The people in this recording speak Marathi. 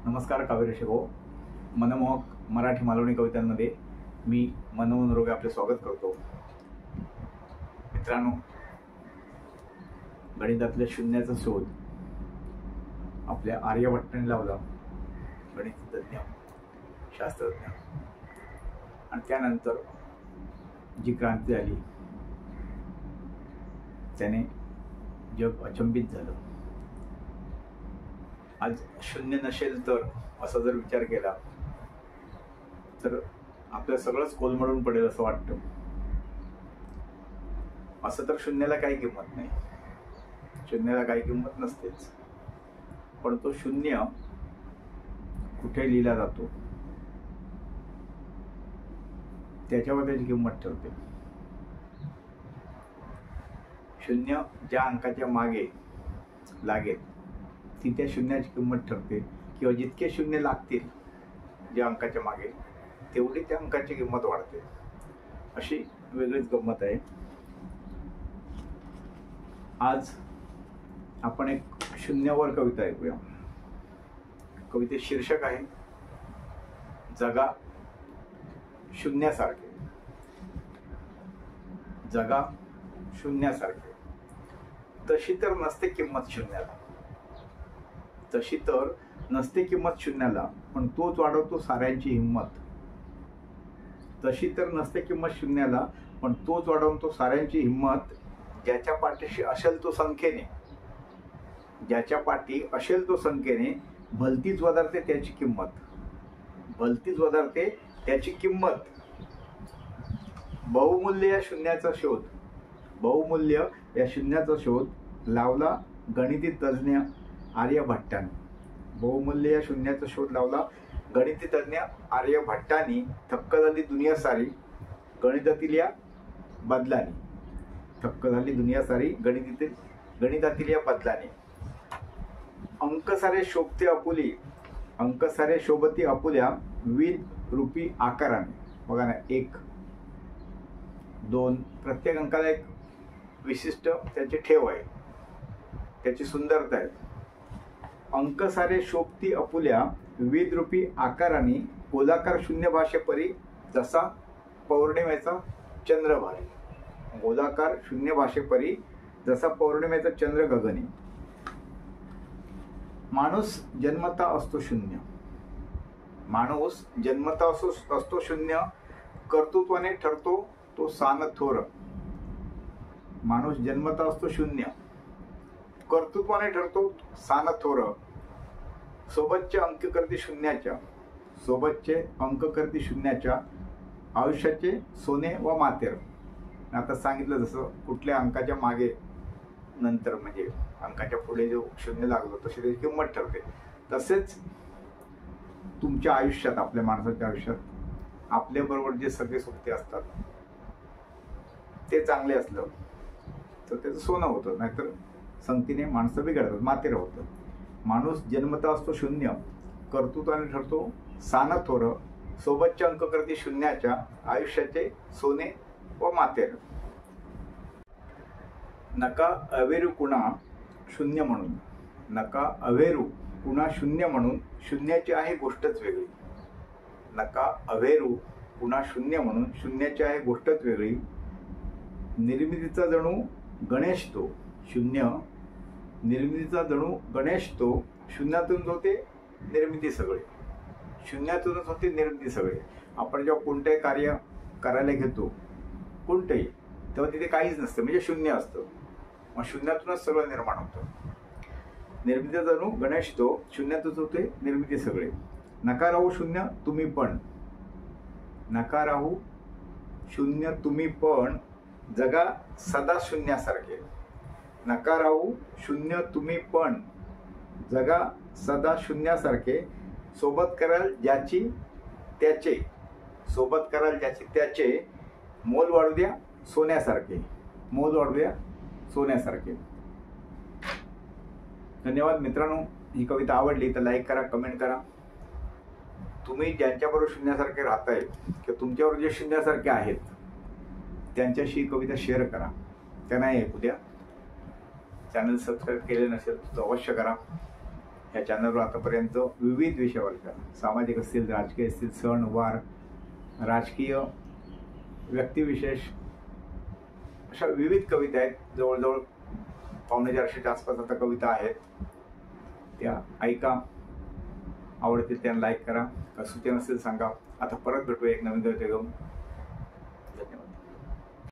नमस्कार काव्य शिको मनमोहक मराठी मालवणी कवितांमध्ये मी मनमोहन रोगे आपले स्वागत करतो। मित्रांनो, गणितातल्या शून्याचा शोध आपल्या आर्यभट्टाने लावला, गणितज्ञ शास्त्रज्ञ, आणि त्यानंतर जी क्रांती झाली त्याने जग अचंबित झालं। आज शून्य नसेल तर असा जर विचार केला तर आपलं सगळंच कोलमडून पडेल असं वाटतं। असं तर शून्याला काही किंमत नाही, शून्याला काही किंमत नसतेच, पण तो शून्य कुठे लिहिला जातो त्याच्यावर त्याची किंमत ठरते। शून्य ज्या अंकाच्या मागे लागेल ती त्या शून्याची किंमत ठरते, किंवा जितके शून्य लागतील ज्या अंकाच्या मागे तेवढी त्या अंकाची किंमत वाढते। अशी वेगळीच गंमत आहे। आज आपण एक शून्यावर कविता ऐकूया। कविते शीर्षक आहे जगा शून्यासारखे। जगा शून्यासारखे, तशी तर नसते किंमत शून्याला, तशी तर नसते किंमत शून्याला, पण तोच वाढवतो साऱ्यांची हिंमत। तशी तर नसते किंमत शून्याला, पण तोच वाढवतो साऱ्यांची हिंमत। ज्याच्या पाठीशी असेल तो संख्येने, ज्याच्या पाठी असेल तो संख्येने, भलतीच वधारते त्याची किंमत, भलतीच वधारते त्याची किंमत। बहुमूल्य या शून्याचा शोध, बहुमूल्य या शून्याचा शोध लावला गणिती तज्ज्ञ आर्यभट्टाने। बहुमूल्य या शून्याचा शोध लावला गणिती तज्ज्ञ आर्यभट्टाने। थक्क झाली दुनिया सारी गणितातील या बदलाने, थक्क झाली दुनिया सारी गणितातील या बदलाने। अंक सारे शोभते आपुली, अंक सारे शोभती आपुल्या, विद रूपी आकाराने। बघा ना, 1, 2 प्रत्येक अंकाला एक विशिष्ट त्याची ठेव आहे, त्याची सुंदरता आहे। अंक सारे शोभती अपुल्या, विविध रूपी आकाराने, गोलाकार शून्य भाषेपरी जसा पौर्णिमेचा चंद्र भारी। गोलाकार शून्य भाषेपरी जसा पौर्णिमेचा चंद्र गगनी। माणूस जन्मता असतो शून्य, माणूस जन्मता असतो शून्य, कर्तृत्वाने ठरतो तो सान थोर। माणूस जन्मता असतो शून्य, कर्तृत्वाने ठरतो सान थोर। सोबतचे अंक करते शून्याच्या, सोबतचे अंक करते शून्याच्या, आयुष्याचे सोने व मातेर। आता सांगितलं जसं कुठल्या अंकाच्या मागे नंतर म्हणजे अंकाच्या पुढे जो शून्य लागलो तशी त्याची किंमत ठरते। तसेच तुमच्या आयुष्यात, आपल्या माणसाच्या आयुष्यात आपल्याबरोबर जे सगळे सोबती असतात ते चांगले असलं तर त्याचं सोनं होतं, नाहीतर संगतीने माणसं बिघडतात, मातेर होतं। माणूस जन्मता असतो शून्य, कर्तृत्वाने ठरतो सान थोर। सोबतचे अंक करते शून्याच्या, आयुष्याचे सोने व मातेर। नका अवेरू कुणा शून्य म्हणून, नका अवेरू कुणा शून्य म्हणून, शून्याची आहे गोष्टच वेगळी। नका अवेरू कुणा शून्य म्हणून, शून्याची आहे गोष्टच वेगळी। निर्मितीचा जणू गणेश तो शून्य, निर्मितीचा जणू गणेश तो, शून्यातूनच होते निर्मिती सगळे, शून्यातूनच होते निर्मिती सगळे। आपण जेव्हा कोणतेही कार्य करायला घेतो कोणतेही, तेव्हा तिथे काहीच नसतं, म्हणजे शून्य असतं, मग शून्यातूनच सगळं निर्माण होतं। निर्मितीचा जणू गणेश तो, शून्यातूनच होते निर्मिती सगळे। नका राहू शून्य तुम्ही पण, नका राहू शून्य तुम्ही पण, जगा सदा शून्यासारखे। नका राहू शून्य तुम्ही पण, जगा सदा शून्यासारखे। सोबत कराल ज्याची त्याचे, सोबत कराल ज्याची त्याचे, मोल वाढू द्या सोन्यासारखे, मोल वाढू द्या सोन्यासारखे। धन्यवाद मित्रांनो, ही कविता आवडली तर लाईक करा, कमेंट करा। तुम्ही ज्यांच्याबरोबर शून्यासारखे राहताय किंवा तुमच्याबरोबर जे शून्यासारखे आहेत त्यांच्याशी कविता शेअर करा, त्यांना ऐकू द्या। चॅनल सबस्क्राईब केले नसेल तर अवश्य करा। या चॅनलवर आतापर्यंत विविध विषयावरच्या सामाजिक असतील, राजकीय असतील, सण वार, राजकीय व्यक्तिविशेष अशा विविध कविता आहेत. जवळजवळ 450च्या आसपास आता कविता आहेत. त्या ऐका, आवडतील त्यांना लाईक करा. का सूचना असेल सांगा. आता परत भेटूया एक नवीन कविता घेऊन.